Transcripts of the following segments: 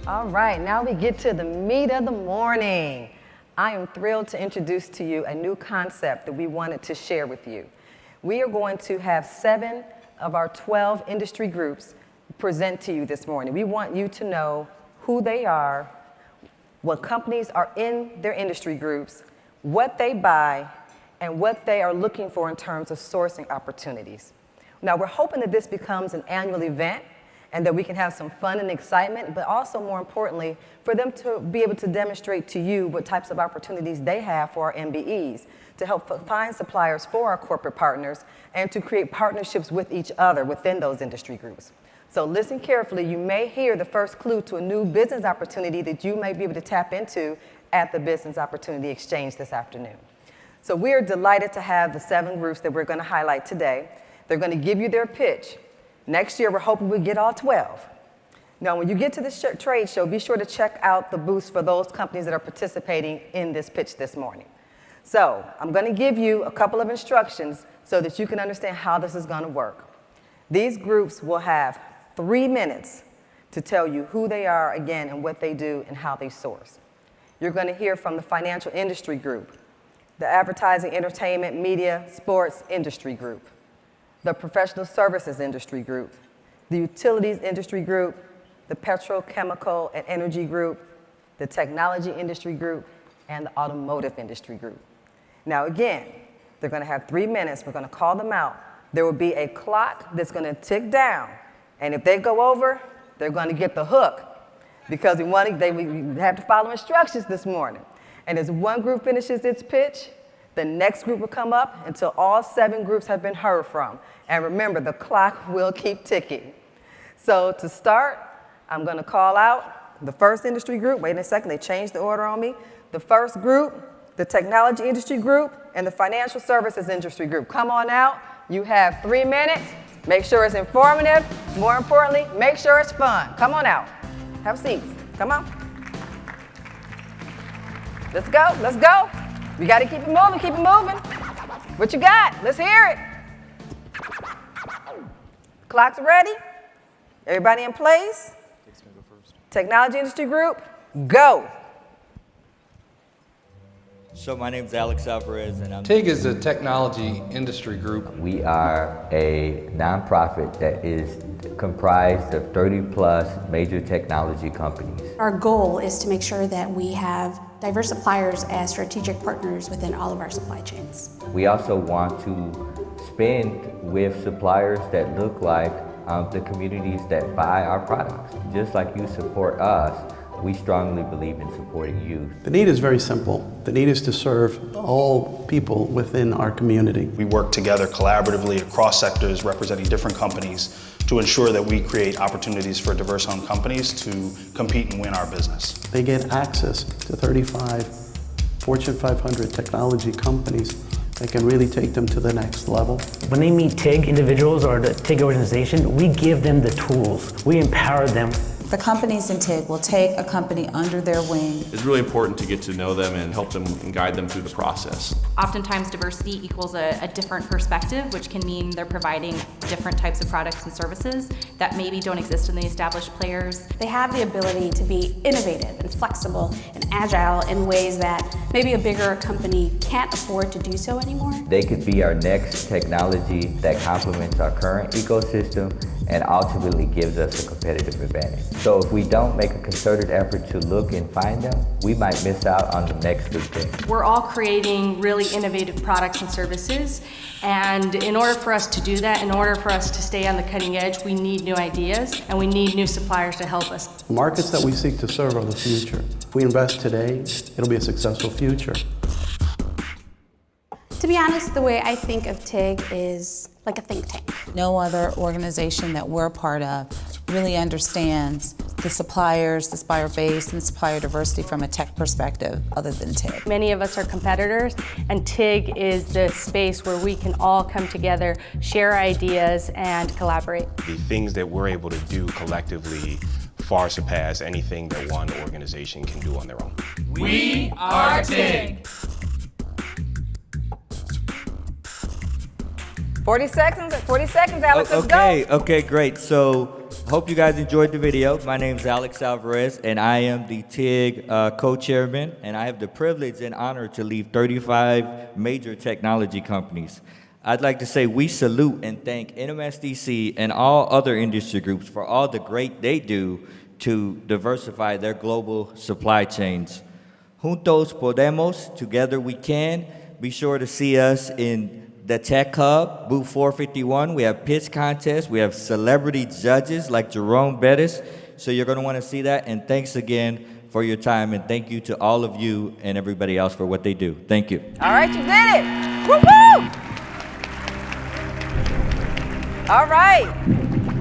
All right, now we get to the meat of the morning. I am thrilled to introduce to you a new concept that we wanted to share with you. We are going to have 7 of our 12 industry groups present to you this morning. We want you to know who they are, what companies are in their industry groups, what they buy, and what they are looking for in terms of sourcing opportunities. Now, we're hoping that this becomes an annual event and that we can have some fun and excitement, but also, more importantly, for them to be able to demonstrate to you what types of opportunities they have for our MBEs, to help find suppliers for our corporate partners, and to create partnerships with each other within those industry groups. So listen carefully. You may hear the first clue to a new business opportunity that you may be able to tap into at the Business Opportunity Exchange this afternoon. So we are delighted to have the 7 groups that we're going to highlight today. They're going to give you their pitch. Next year, we're hoping we get all 12. Now, when you get to the trade show, be sure to check out the booths for those companies that are participating in this pitch this morning. So I'm going to give you a couple of instructions so that you can understand how this is going to work. These groups will have 3 minutes to tell you who they are, again, and what they do and how they source. You're going to hear from the financial industry group, the advertising, entertainment, media, sports industry group, the professional services industry group, the utilities industry group, the petrochemical and energy group, the technology industry group, and the automotive industry group. Now again, they're going to have 3 minutes. We're going to call them out. There will be a clock that's going to tick down, and if they go over, they're going to get the hook because we have to follow instructions this morning. And as one group finishes its pitch, the next group will come up until all 7 groups have been heard from. And remember, the clock will keep ticking. So to start, I'm going to call out the first industry group. Wait a second, they changed the order on me. The first group, the technology industry group, and the financial services industry group. Come on out. You have 3 minutes. Make sure it's informative. More importantly, make sure it's fun. Come on out. Have seats. Come on. Let's go. Let's go. We got to keep it moving. Keep it moving. What you got? Let's hear it. Clock's ready. Everybody in place? Technology industry group, go. So my name's Alex Alvarez, and I'm... TIG is a technology industry group. We are a nonprofit that is comprised of 30+ major technology companies. Our goal is to make sure that we have diverse suppliers as strategic partners within all of our supply chains. We also want to spend with suppliers that look like the communities that buy our products. Just like you support us, we strongly believe in supporting you. The need is very simple. The need is to serve all people within our community. We work together collaboratively across sectors representing different companies to ensure that we create opportunities for diverse-owned companies to compete and win our business. They get access to 35 Fortune 500 technology companies that can really take them to the next level. When they meet TIG individuals or the TIG organization, we give them the tools. We empower them. The companies in TIG will take a company under their wing. It's really important to get to know them and help them and guide them through the process. Oftentimes diversity equals a different perspective, which can mean they're providing different types of products and services that maybe don't exist in the established players. They have the ability to be innovative and flexible and agile in ways that maybe a bigger company can't afford to do so anymore. They could be our next technology that complements our current ecosystem and ultimately gives us a competitive advantage. So if we don't make a concerted effort to look and find them, we might miss out on the next big thing. We're all creating really innovative products and services, and in order for us to do that, in order for us to stay on the cutting edge, we need new ideas and we need new suppliers to help us. The markets that we seek to serve are the future. If we invest today, it'll be a successful future. To be honest, the way I think of TIG is like a think tank. No other organization that we're a part of really understands the suppliers, the supplier base, and supplier diversity from a tech perspective other than TIG. Many of us are competitors, and TIG is the space where we can all come together, share ideas, and collaborate. The things that we're able to do collectively far surpass anything that one organization can do on their own. We are TIG. 40 seconds, Alex, let's go. Okay, great. So hope you guys enjoyed the video. My name is Alex Alvarez, and I am the TIG co-chairman, and I have the privilege and honor to lead 35 major technology companies. I'd like to say we salute and thank NMSDC and all other industry groups for all the great they do to diversify their global supply chains. Juntos podemos, together we can. Be sure to see us in the Tech Hub, booth 451. We have pitch contests. We have celebrity judges like Jerome Bettis. So you're going to want to see that. And thanks again for your time. And thank you to all of you and everybody else for what they do. Thank you. All right, you did it. Woo-hoo! All right,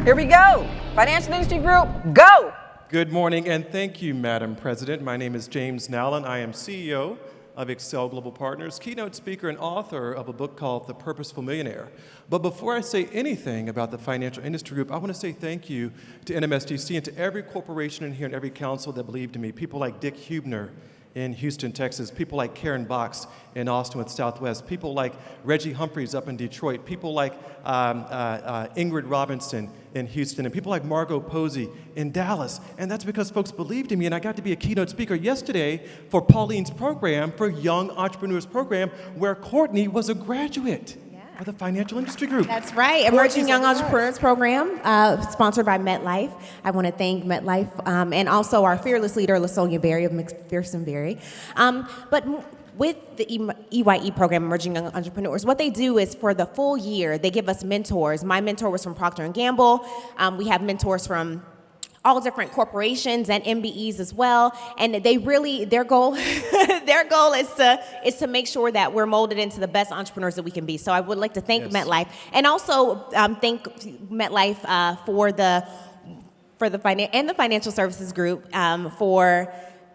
here we go. Financial Industry Group, go. Good morning, and thank you, Madam President. My name is James Nowlin. I am CEO of Excel Global Partners, keynote speaker and author of a book called The Purposeful Millionaire. But before I say anything about the Financial Industry Group, I want to say thank you to NMSDC and to every corporation in here and every council that believed in me. People like Dick Hubner in Houston, Texas, people like Karen Box in Austin with Southwest, people like Reggie Humphreys up in Detroit, people like Ingrid Robinson in Houston, and people like Margot Posey in Dallas. And that's because folks believed in me, and I got to be a keynote speaker yesterday for Pauline's program, for Young Entrepreneurs Program, where Courtney was a graduate of the Financial Industry Group. That's right. Emerging Young Entrepreneurs Program, sponsored by MetLife. I want to thank MetLife and also our fearless leader, LaSonia Berry of McPherson Berry. But with the EYE program, Emerging Young Entrepreneurs, what they do is for the full year, they give us mentors. My mentor was from Procter & Gamble. We have mentors from all different corporations and MBEs as well, and they really, their goal is to make sure that we're molded into the best entrepreneurs that we can be. So I would like to thank MetLife, and also thank MetLife for the Financial Services Group for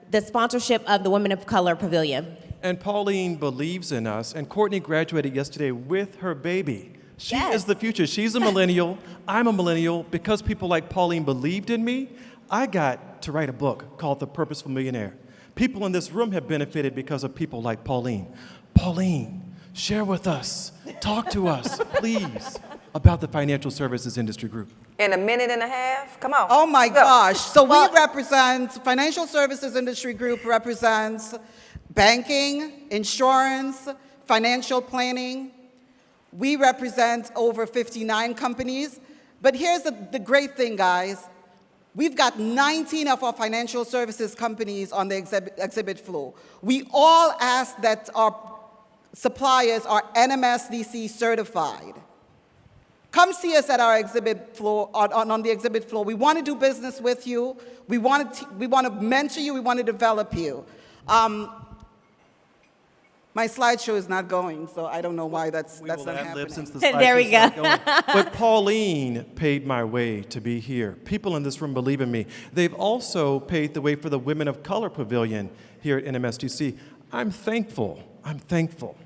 the sponsorship of the Women of Color Pavilion. And Pauline believes in us, and Courtney graduated yesterday with her baby. She is the future. She's a millennial. I'm a millennial. Because people like Pauline believed in me, I got to write a book called The Purposeful Millionaire. People in this room have benefited because of people like Pauline. Pauline, share with us, talk to us, please, about the Financial Services Industry Group. In a minute and a half, come on. Oh my gosh. So we represent, Financial Services Industry Group represents banking, insurance, financial planning. We represent over 59 companies, but here's the great thing, guys. We've got 19 of our financial services companies on the exhibit floor. We all ask that our suppliers are NMSDC certified. Come see us at our exhibit floor, on the exhibit floor. We want to do business with you. We want to mentor you. We want to develop you. My slideshow is not going, so I don't know why that's not happening. Since the There we go. But Pauline paved my way to be here. People in this room believe in me. They've also paved the way for the Women of Color Pavilion here at NMSDC. I'm thankful. I'm thankful.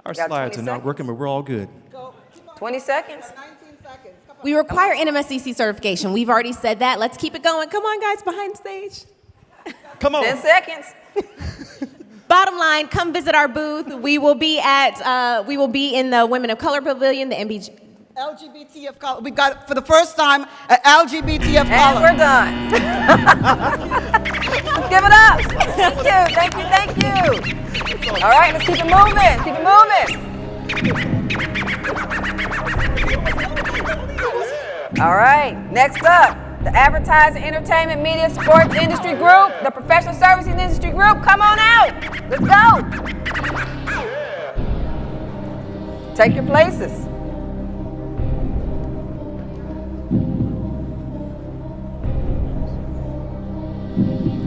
Our slides are not working, but we're all good. 20 seconds. We require NMSDC certification. We've already said that. Let's keep it going. Come on, guys, behind stage. Come on. 10 seconds. Bottom line, come visit our booth. We will be in the Women of Color Pavilion, the MBG. LGBT of color. We got, for the first time, an LGBT of color. And we're done. Let's give it up. Thank you, thank you. All right, let's keep it moving. Keep it moving. All right, next up. The Advertising, Entertainment, Media, Sports Industry Group, the Professional Services Industry Group, come on out. Let's go. Take your places.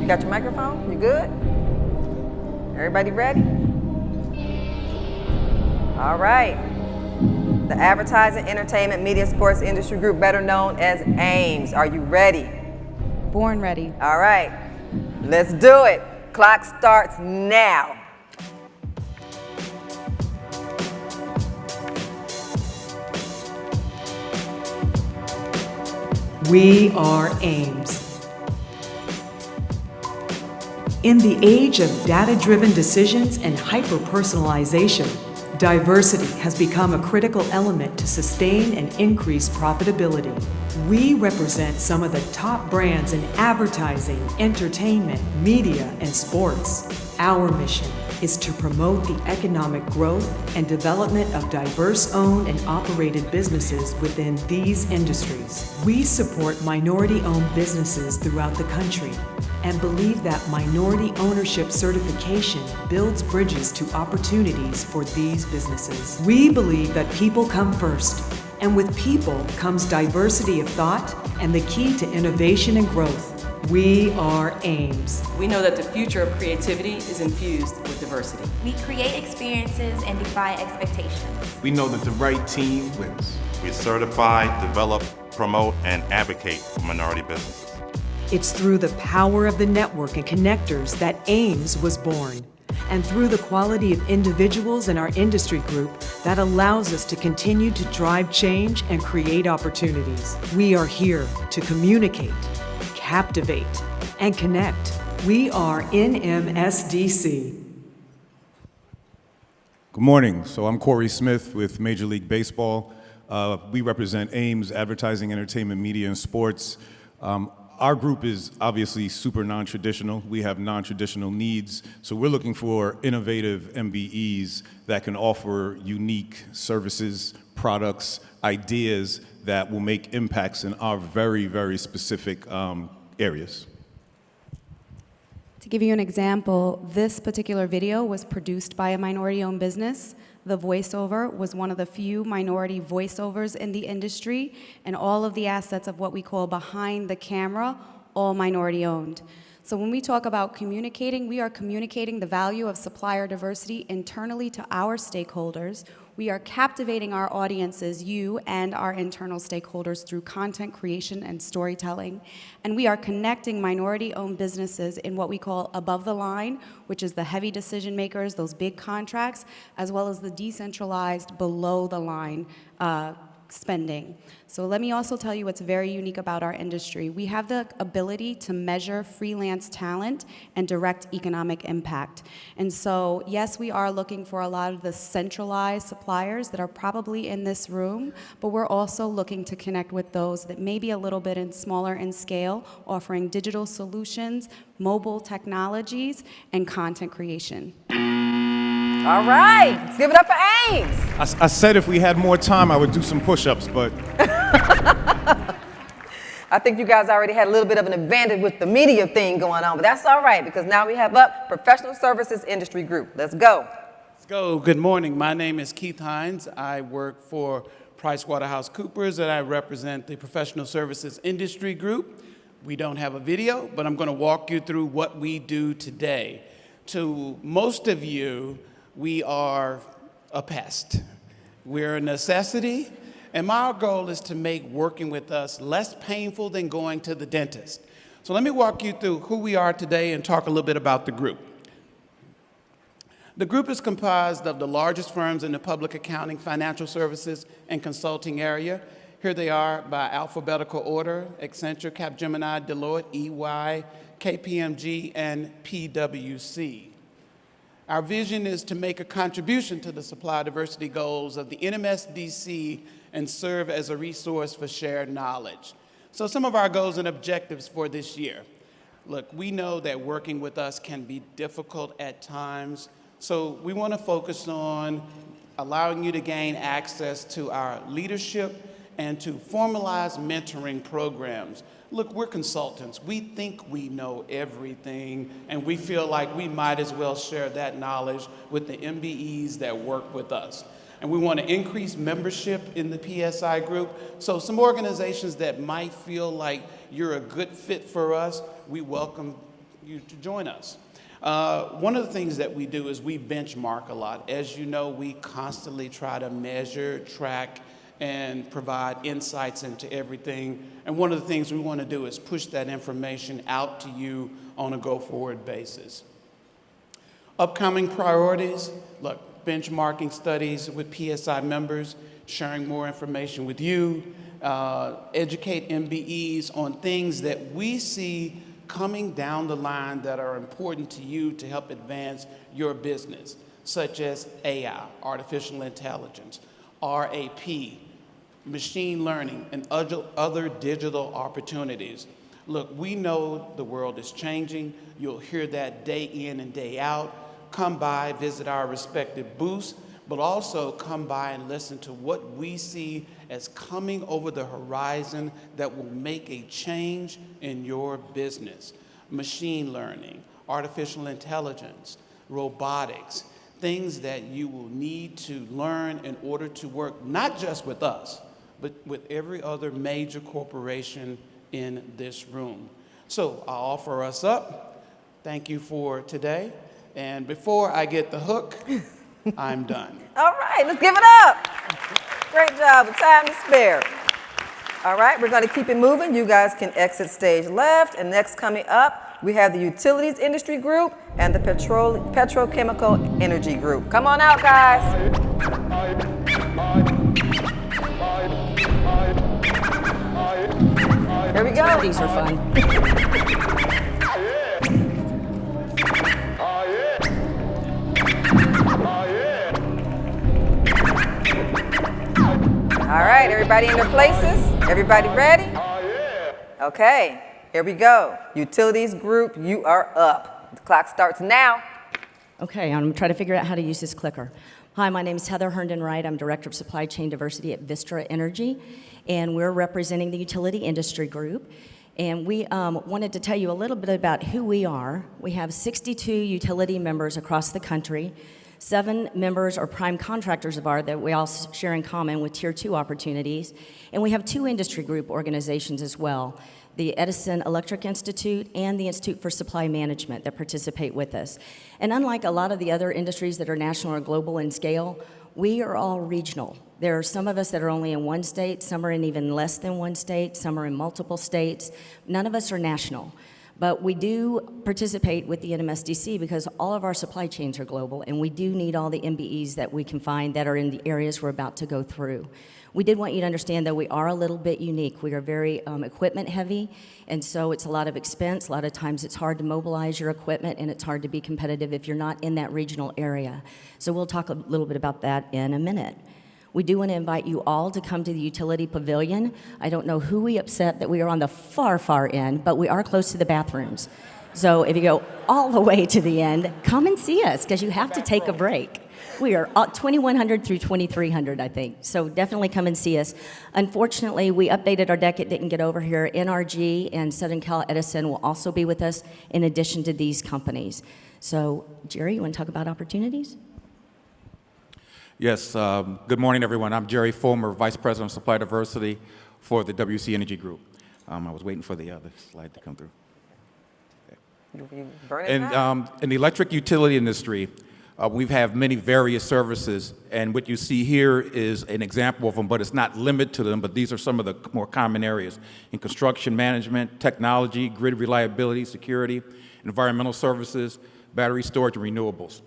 You got your microphone? You good? Everybody ready? All right. The Advertising, Entertainment, Media, Sports Industry Group, better known as AIMS. Are you ready? Born ready. All right, let's do it. Clock starts now. We are AIMS. In the age of data-driven decisions and hyper-personalization, Diversity has become a critical element to sustain and increase profitability. We represent some of the top brands in advertising, entertainment, media, and sports. Our mission is to promote the economic growth and development of diverse-owned and operated businesses within these industries. We support minority-owned businesses throughout the country and believe that minority ownership certification builds bridges to opportunities for these businesses. We believe that people come first, and with people comes diversity of thought and the key to innovation and growth. We are AIMS. We know that the future of creativity is infused with diversity. We create experiences and defy expectations. We know that the right team wins. We certify, develop, promote, and advocate for minority businesses. It's through the power of the network and connectors that AIMS was born, and through the quality of individuals in our industry group that allows us to continue to drive change and create opportunities. We are here to communicate, captivate, and connect. We are NMSDC. Good morning. So I'm Corey Smith with Major League Baseball. We represent AIMS, Advertising, Entertainment, Media, and Sports. Our group is obviously super non-traditional. We have non-traditional needs. So we're looking for innovative MBEs that can offer unique services, products, ideas that will make impacts in our very, very specific areas. To give you an example, this particular video was produced by a minority-owned business. The voiceover was one of the few minority voiceovers in the industry, and all of the assets of what we call behind the camera, all minority-owned. So when we talk about communicating, we are communicating the value of supplier diversity internally to our stakeholders. We are captivating our audiences, you and our internal stakeholders, through content creation and storytelling. And we are connecting minority-owned businesses in what we call above the line, which is the heavy decision makers, those big contracts, as well as the decentralized below the line spending. So let me also tell you what's very unique about our industry. We have the ability to measure freelance talent and direct economic impact. And so, yes, we are looking for a lot of the centralized suppliers that are probably in this room, but we're also looking to connect with those that may be a little bit smaller in scale, offering digital solutions, mobile technologies, and content creation. All right, let's give it up for AIMS. I said if we had more time, I would do some push-ups, but... I think you guys already had a little bit of an advantage with the media thing going on, but that's all right, because now we have up Professional Services Industry Group. Let's go. Let's go. Good morning. My name is Keith Hines. I work for PricewaterhouseCoopers, and I represent the Professional Services Industry Group. We don't have a video, but I'm going to walk you through what we do today. To most of you, we are a pest. We're a necessity, and our goal is to make working with us less painful than going to the dentist. So let me walk you through who we are today and talk a little bit about the group. The group is comprised of the largest firms in the public accounting, financial services, and consulting area. Here they are by alphabetical order: Accenture, Capgemini, Deloitte, EY, KPMG, and PwC. Our vision is to make a contribution to the supply diversity goals of the NMSDC and serve as a resource for shared knowledge. So some of our goals and objectives for this year. Look, we know that working with us can be difficult at times, so we want to focus on allowing you to gain access to our leadership and to formalize mentoring programs. Look, we're consultants. We think we know everything, and we feel like we might as well share that knowledge with the MBEs that work with us. And we want to increase membership in the PSI group. So some organizations that might feel like you're a good fit for us, we welcome you to join us. One of the things that we do is we benchmark a lot. As you know, we constantly try to measure, track, and provide insights into everything. And one of the things we want to do is push that information out to you on a go-forward basis. Upcoming priorities, look, benchmarking studies with PSI members, sharing more information with you, educate MBEs on things that we see coming down the line that are important to you to help advance your business. such as AI, artificial intelligence, RAP, machine learning, and other digital opportunities. Look, we know the world is changing. You'll hear that day in and day out. Come by, visit our respective booths, but also come by and listen to what we see as coming over the horizon that will make a change in your business. Machine learning, artificial intelligence, robotics, things that you will need to learn in order to work not just with us, but with every other major corporation in this room. So I'll offer us up. Thank you for today. And before I get the hook, I'm done. All right, let's give it up. Great job with time to spare. All right, we're going to keep it moving. You guys can exit stage left. And next coming up, we have the Utilities Industry Group and the Petrochemical Energy Group. Come on out, guys. Here we go. These are fun. All right, everybody in their places? Everybody ready? Okay, here we go. Utilities Group, you are up. The clock starts now. Okay, I'm trying to figure out how to use this clicker. Hi, my name is Heather Herndon-Wright. I'm Director of Supply Chain Diversity at Vistra Energy, and we're representing the Utility Industry Group. And we wanted to tell you a little bit about who we are. We have 62 utility members across the country. 7 members are prime contractors of ours that we all share in common with Tier 2 opportunities. And we have 2 industry group organizations as well, the Edison Electric Institute and the Institute for Supply Management that participate with us. And unlike a lot of the other industries that are national or global in scale, we are all regional. There are some of us that are only in one state, some are in even less than one state, some are in multiple states. None of us are national. But we do participate with the NMSDC because all of our supply chains are global, and we do need all the MBEs that we can find that are in the areas we're about to go through. We did want you to understand that we are a little bit unique. We are very equipment heavy, and so it's a lot of expense. A lot of times it's hard to mobilize your equipment, and it's hard to be competitive if you're not in that regional area. So we'll talk a little bit about that in a minute. We do want to invite you all to come to the Utility Pavilion. I don't know who we upset that we are on the far, far end, but we are close to the bathrooms. So if you go all the way to the end, come and see us, because you have to take a break. We are 2100 through 2300, I think. So definitely come and see us. Unfortunately, we updated our deck. It didn't get over here. NRG and Southern Cal Edison will also be with us in addition to these companies. So, Jerry, you want to talk about opportunities? Yes, good morning, everyone. I'm Jerry Fulmer, Vice President of Supply Diversity for the WC Energy Group. I was waiting for the other slide to come through. In the electric utility industry, we have many various services, and what you see here is an example of them, but it's not limited to them, but these are some of the more common areas. In construction management, technology, grid reliability, security, environmental services, battery storage, and renewables.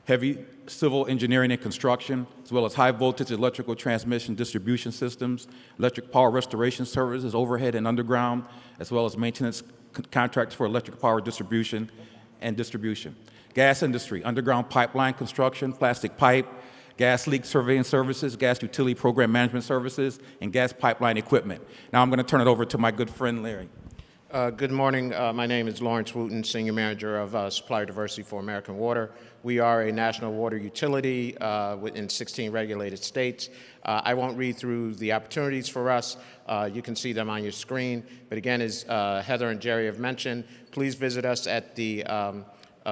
Heavy civil engineering and construction, as well as high voltage electrical transmission distribution systems, electric power restoration services, overhead and underground, as well as maintenance contracts for electric power distribution and distribution. Gas industry, underground pipeline construction, plastic pipe, gas leak surveying services, gas utility program management services, and gas pipeline equipment. Now I'm going to turn it over to my good friend Larry. Good morning. My name is Lawrence Wooten, Senior Manager of Supplier Diversity for American Water. We are a national water utility in 16 regulated states. I won't read through the opportunities for us. You can see them on your screen. But again, as Heather and Jerry have mentioned, please visit us at the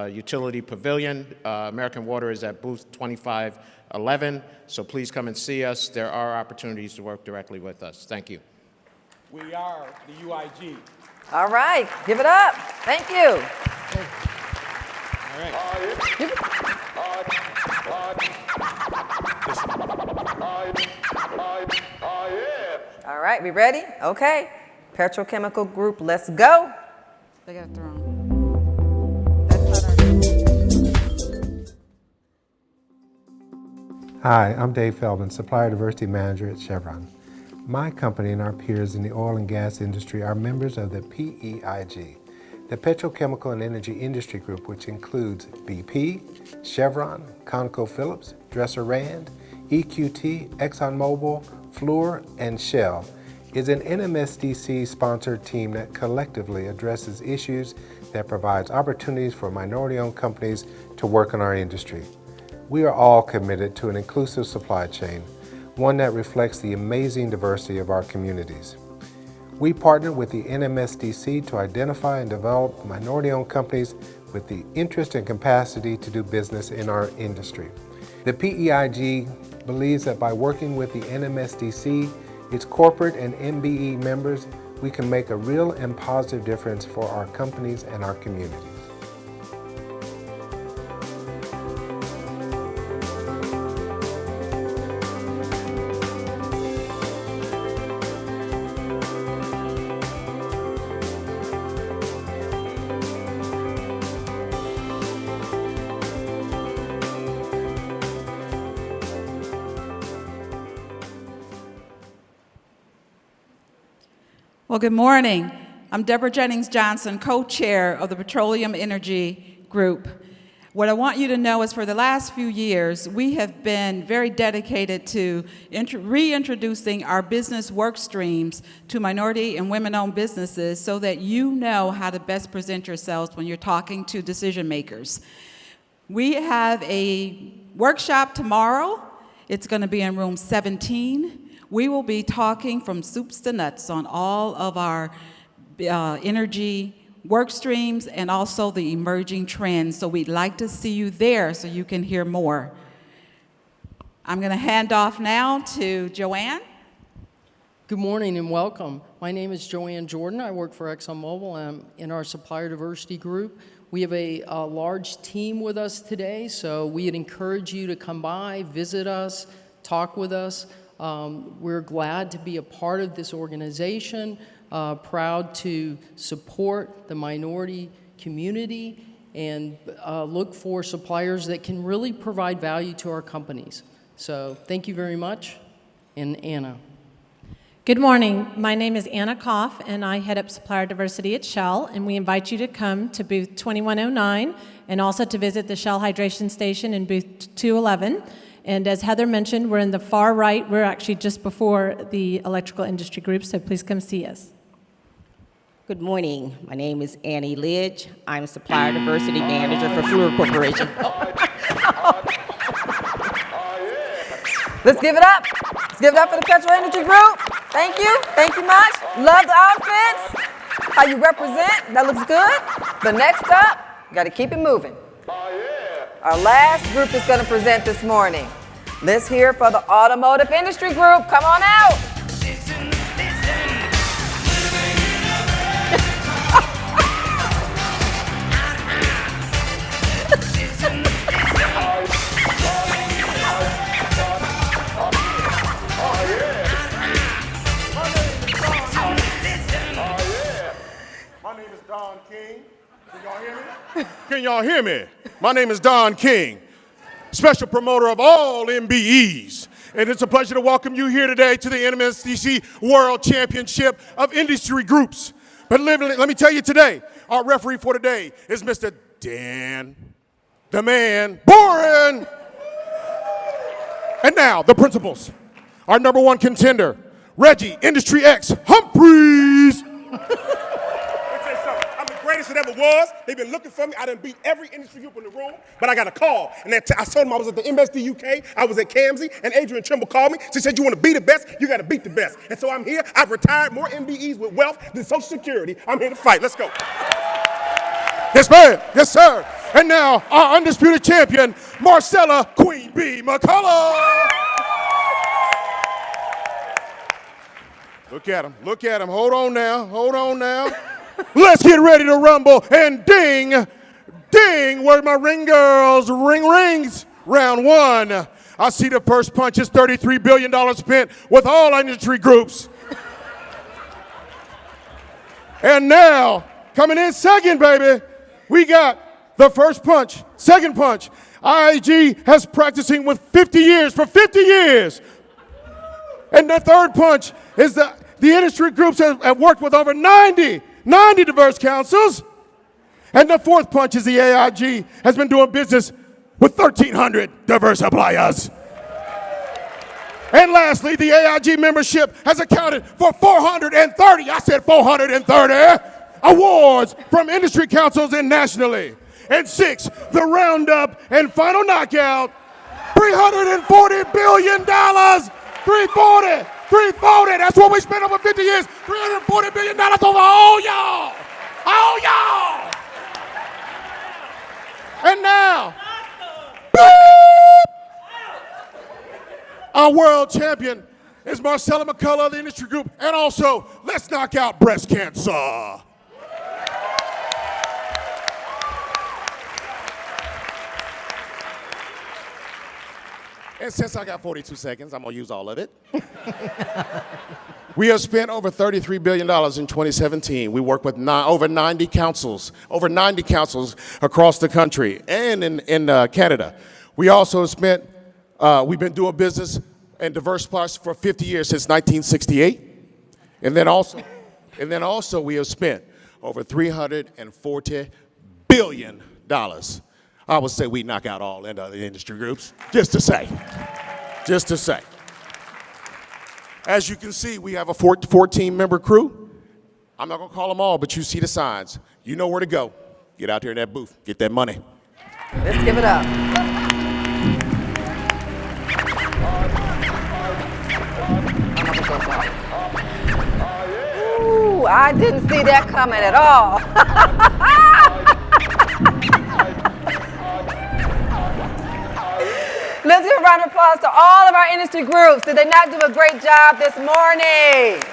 Utility Pavilion. American Water is at booth 2511, so please come and see us. There are opportunities to work directly with us. Thank you. We are the UIG. All right, give it up. Thank you. All right. All right, we ready? Okay. Petrochemical Group, let's go. They got thrown. Hi, I'm Dave Feldman, Supplier Diversity Manager at Chevron. My company and our peers in the oil and gas industry are members of the PEIG. The Petrochemical and Energy Industry Group, which includes BP, Chevron, ConocoPhillips, Dresser-Rand, EQT, ExxonMobil, Fluor, and Shell, is an NMSDC-sponsored team that collectively addresses issues that provides opportunities for minority-owned companies to work in our industry. We are all committed to an inclusive supply chain, one that reflects the amazing diversity of our communities. We partner with the NMSDC to identify and develop minority-owned companies with the interest and capacity to do business in our industry. The PEIG believes that by working with the NMSDC, its corporate and MBE members, we can make a real and positive difference for our companies and our communities. Well, good morning. I'm Deborah Jennings Johnson, co-chair of the Petroleum Energy Group. What I want you to know is for the last few years, we have been very dedicated to reintroducing our business work streams to minority and women-owned businesses so that you know how to best present yourselves when you're talking to decision makers. We have a workshop tomorrow. It's going to be in room 17. We will be talking from soups to nuts on all of our energy work streams and also the emerging trends. So we'd like to see you there so you can hear more. I'm going to hand off now to Joanne. Good morning and welcome. My name is Joanne Jordan. I work for ExxonMobil. I'm in our Supplier Diversity Group. We have a large team with us today, so we'd encourage you to come by, visit us, talk with us. We're glad to be a part of this organization, proud to support the minority community and look for suppliers that can really provide value to our companies. So thank you very much. And Anna. Good morning. My name is Anna Koff, and I head up Supplier Diversity at Shell, and we invite you to come to booth 2109 and also to visit the Shell Hydration Station in booth 211. And as Heather mentioned, we're in the far right. We're actually just before the electrical industry group, so please come see us. Good morning. My name is Annie Lidge. I'm Supplier Diversity Manager for Fluor Corporation. Let's give it up. Let's give it up for the Petrol Energy Group. Thank you. Thank you much. Love the outfits. How you represent. That looks good. But next up, you got to keep it moving. Our last group is going to present this morning. Let's hear for the Automotive Industry Group. Come on out. My name is Don King. Can y'all hear me? Can y'all hear me? My name is Don King, special promoter of all MBEs. And it's a pleasure to welcome you here today to the NMSDC World Championship of Industry Groups. But let me tell you today, our referee for today is Mr. Dan, the man, Boren. And now, the principals. Our number one contender, Reggie, Industry X, Humphreys. Greatest it ever was. They've been looking for me. I done beat every industry group in the room, but I got a call. And I told them I was at the MSD UK, I was at CAMSI, and Adrian Trimble called me. She said, you want to be the best, you got to beat the best. And so I'm here. I've retired more MBEs with wealth than Social Security. I'm here to fight. Let's go. Yes, ma'am. Yes, sir. And now, our undisputed champion, Marcella Queen Bee McCullough. Look at him. Look at him. Hold on now. Hold on now. Let's get ready to rumble and ding, ding, where my ring girls, ring rings, round one. I see the first punch is $33 billion spent with all industry groups. And now, coming in second, baby, we got the first punch, second punch. IAG has practicing with 50 years, for 50 years. And the third punch is the industry groups have worked with over 90 diverse councils. And the fourth punch is the AIG has been doing business with 1,300 diverse suppliers. And lastly, the AIG membership has accounted for 430, I said 430, awards from industry councils and nationally. And 6, the roundup and final knockout, $340 billion, 340, that's what we spent over 50 years, $340 billion over all y'all, And now, our world champion is Marcella McCullough of the industry group, and also, let's knock out breast cancer. And since I got 42 seconds, I'm gonna use all of it. We have spent over $33 billion in 2017. We work with over 90 councils across the country and in Canada. We also spent, we've been doing business and diverse suppliers for 50 years, since 1968. And then also we have spent over $340 billion. I would say we knock out all the other industry groups, just to say. As you can see, we have a 14-member crew. I'm not gonna call them all, but you see the signs. You know where to go. Get out there in that booth, get that money. Let's give it up. Ooh, I didn't see that coming at all. Let's give a round of applause to all of our industry groups. Did they not do a great job this morning?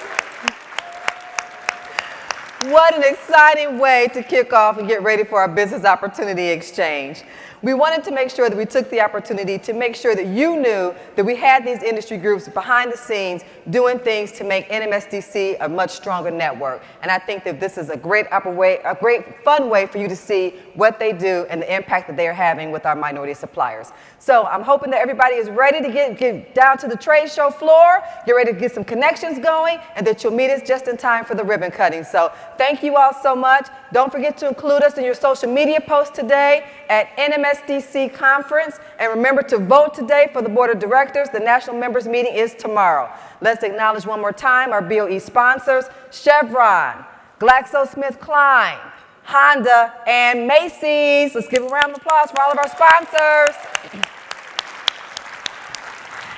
What an exciting way to kick off and get ready for our business opportunity exchange. We wanted to make sure that we took the opportunity to make sure that you knew that we had these industry groups behind the scenes doing things to make NMSDC a much stronger network. And I think that this is a great fun way for you to see what they do and the impact that they are having with our minority suppliers. So I'm hoping that everybody is ready to get down to the trade show floor, get ready to get some connections going, and that you'll meet us just in time for the ribbon cutting. So thank you all so much. Don't forget to include us in your social media posts today at NMSDC Conference. And remember to vote today for the Board of Directors. The National Members Meeting is tomorrow. Let's acknowledge one more time our BOE sponsors, Chevron, GlaxoSmithKline, Honda, and Macy's. Let's give a round of applause for all of our sponsors.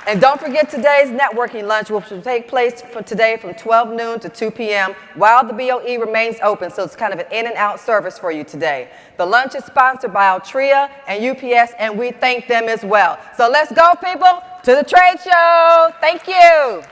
And don't forget today's networking lunch, which will take place today from 12 noon to 2 p.m. while the BOE remains open, so it's kind of an in and out service for you today. The lunch is sponsored by Altria and UPS, and we thank them as well. So let's go, people, to the trade show. Thank you.